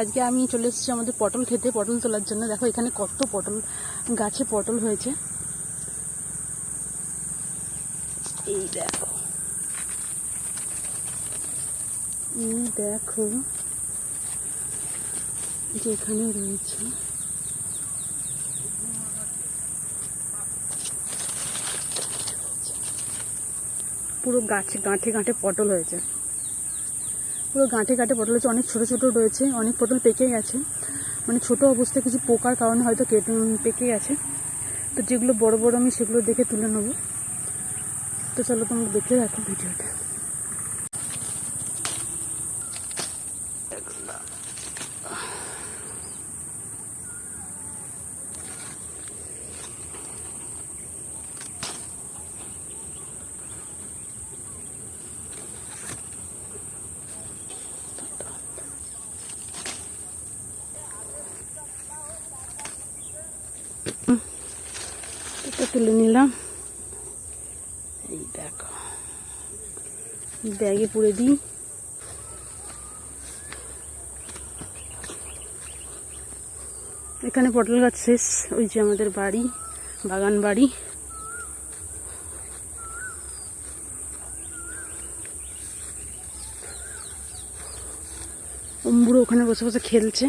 আজকে আমি চলে এসেছি আমাদের পটল খেতে, পটল তোলার জন্য। দেখো এখানে কত পটল গাছে পটল হয়েছে। এই দেখো, এই দেখো যে এখানে রয়েছে। পুরো গাছে গাঁঠে গাঁঠে পটল হয়েছে, পুরো গাঁঠে গাঁঠে পটল হয়েছে। অনেক ছোট ছোট রয়েছে, অনেক পটল পেকে গেছে, মানে ছোট অবস্থায় কিছু পোকার কারণে হয়তো পেকে গেছে। তো যেগুলো বড় বড় আমি সেগুলো দেখে তুলে নেবো। তো চলো তোমরা দেখে রাখো ভিডিওটা। এটা তুলে নিলাম। এই দেখো, ব্যাগে পুরে দিই। এখানে পটল গাছ শেষ। ওই যে আমাদের বাড়ি, বাগান বাড়ি। অম্বুড়ো ওখানে বসে বসে খেলছে।